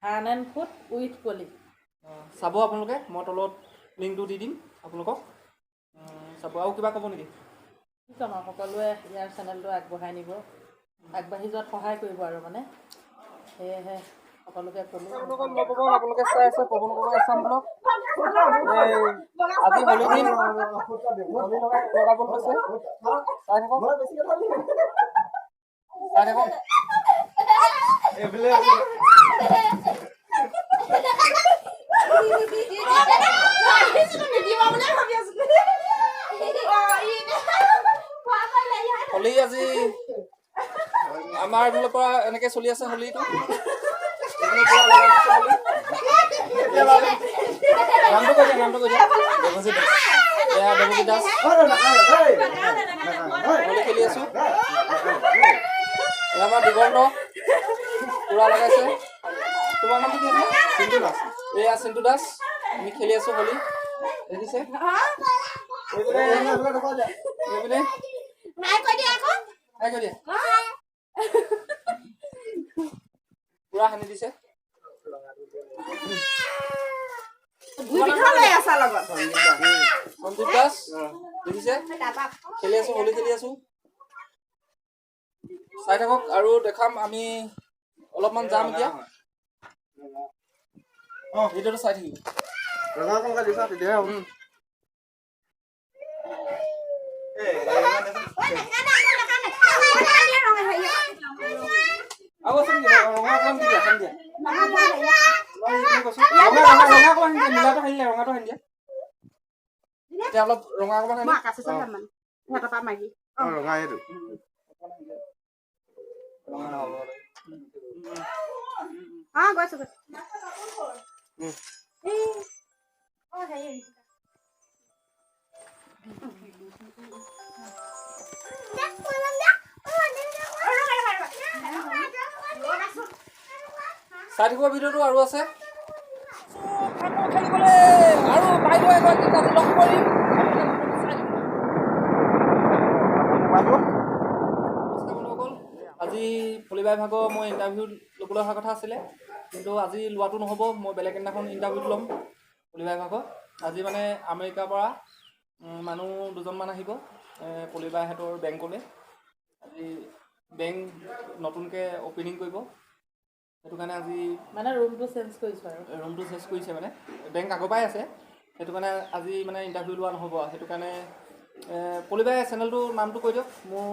হান and food with পলি চাব আপোনালোকে মই তলত লিংকটো দি দিম আপোনালোকক চাব আৰু কিবা ক'ব নেকি কি ক'ম আৰু সকলোৱে ইয়াৰ চেনেলটো আগবঢ়াই নিব আগবাঢ়ি যোৱাত সহায় কৰিব আৰু মানে সেয়েহে সকলোকে ক'লোঁ আপোনালোকে চাই আছে পৱন গগৈ আছাম ব্লগ আজি হলি দিন হলি লগাব লৈছে চাই থাকক এইফালে হলি আজি আমাৰ এইফালৰ পৰা এনেকে চলি আছে হলিটো নামটো কৈ দিয়া দেৱজিৎ দাস এয়া দেৱজিৎ দাস হলি খেলি আছো এয়া আমাৰ দিগন্ত পুৰা লগাইছে তোমাৰ নামটো কি আছে চিন্তু দাস এয়া চিন্তু দাস আমি খেলি আছো হলি দেখিছে পুৰা সানি দিছে সঞ্জীৱ দাস দেখিছে খেলি আছো হলি খেলি আছো চাই থাকক আৰু দেখাম আমি অলপমান যাম এতিয়া ভিডিঅ'টো চাই থাকিব অলপ ৰঙা অকমান চাই থাকিব ভিডিঅ'টো আৰু আছে খেলিবলৈ আৰু বাইদেউ এগৰাকী আজি লগ কৰিম আজি পলিবাই ভাগৰ মই ইণ্টাৰভিউ ল'বলৈ অহা কথা আছিলে কিন্তু আজি লোৱাটো নহ'ব মই বেলেগ এদিনাখন ইণ্টাৰভিউটো ল'ম পলিবাই ভাগৰ আজি মানে আমেৰিকাৰ পৰা মানুহ দুজনমান আহিব পলিবাইহঁতৰ বেংকলৈ আজি বেংক নতুনকৈ অ'পেনিং কৰিব সেইটো কাৰণে আজি মানে ৰুমটো চেঞ্জ কৰিছে মানে বেংক আগৰ পৰাই আছে সেইটো কাৰণে আজি মানে ইণ্টাৰভিউ লোৱা নহ'ব সেইটো কাৰণে পলিবাই চেনেলটোৰ নামটো কৈ দিয়ক মোৰ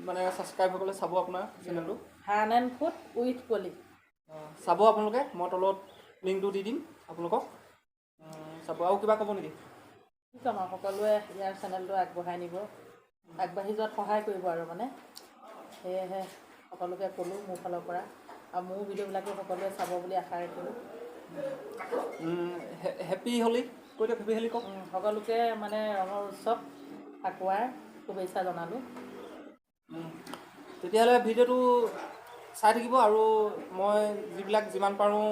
মানে ছাবস্ক্ৰাইবসকলে চাব আপোনাৰ চেনেলটো হান এণ্ড ফুড উইথ পলি চাব আপোনালোকে মই তলত লিংকটো দি দিম আপোনালোকক চাব আৰু কিবা ক'ব নেকি কি ক'ম আৰু সকলোৱে ইয়াৰ চেনেলটো আগবঢ়াই নিব আগবাঢ়ি যোৱাত সহায় কৰিব আৰু মানে সেয়েহে সকলোকে ক'লোঁ মোৰ ফালৰ পৰা আৰু মোৰ ভিডিঅ'বিলাকো সকলোৱে চাব বুলি আশা ৰাখিলোঁ হেপী হলি কৈ দিয়ক হেপী হলি কওক সকলোকে মানে ৰঙৰ উৎসৱ ফাকুৱাৰ শুভেচ্ছা জনালোঁ তেতিয়াহ'লে ভিডিঅ'টো চাই থাকিব আৰু মই যিমান পাৰোঁ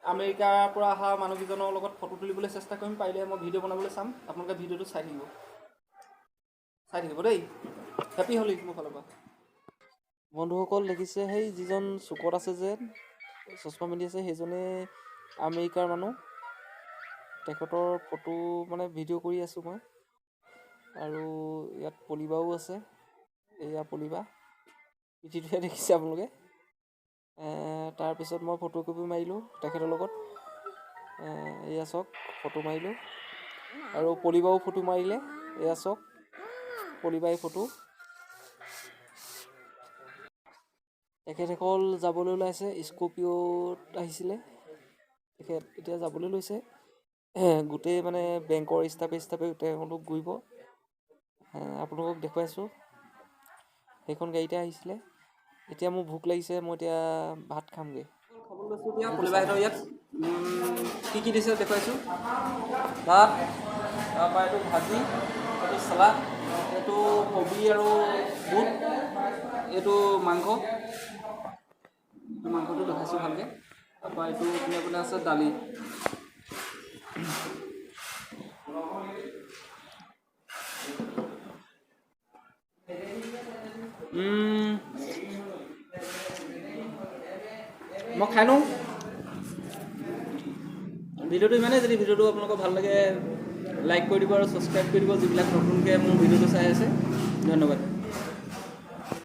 আমেৰিকাৰ পৰা অহা মানুহকেইজনৰ লগত ফটো তুলিবলৈ চেষ্টা কৰিম পাৰিলে মই ভিডিঅ' বনাবলৈ চাম আপোনালোকে ভিডিঅ'টো চাই থাকিব দেই হেপী হলি মোৰ ফালৰ পৰা বন্ধুসকল দেখিছে সেই যিজন চুকত আছে যে চশমা পিন্ধি আছে সেইজনে আমেৰিকাৰ মানুহ তেখেতৰ ফটো মানে ভিডিঅ' কৰি আছোঁ মই আৰু ইয়াত পলিবাও আছে এয়া পলিবা পিঠিটোহে দেখিছে আপোনালোকে তাৰপিছত মই ফটো কপি মাৰিলোঁ তেখেতৰ লগত এয়া চাওক ফটো মাৰিলোঁ আৰু পলিবাও ফটো মাৰিলে এয়া চাওক পলিবাই ফটো তেখেতসকল যাবলৈ ওলাইছে স্কপিঅ'ত আহিছিলে তেখেত এতিয়া যাবলৈ লৈছে গোটেই মানে বেংকৰ ষ্টাফে তেওঁলোক ঘূৰিব আপোনালোকক দেখুৱাইছোঁ সেইখন গাড়ীতে আহিছিলে এতিয়া মোৰ ভোক লাগিছে মই এতিয়া ভাত খামগৈ খাবলৈ লৈছোঁ এতিয়া পলিবাইহঁতৰ ইয়াত কি দিছে দেখুৱাইছোঁ ভাত তাৰপৰা এইটো ভাজি এইটো চালাড এইটো কবি আৰু বুট এইটো মাংসটো দেখাইছোঁ ভালকৈ তাৰপৰা এইটো কোনে আছে দালি মই খাই লওঁ ভিডিঅ'টো ইমানেই। যদি ভিডিঅ'টো আপোনালোকৰ ভাল লাগে লাইক কৰি দিব আৰু ছাবস্ক্ৰাইব কৰি দিব যিবিলাক নতুনকৈ মোৰ ভিডিঅ'টো চাই আছে। ধন্যবাদ।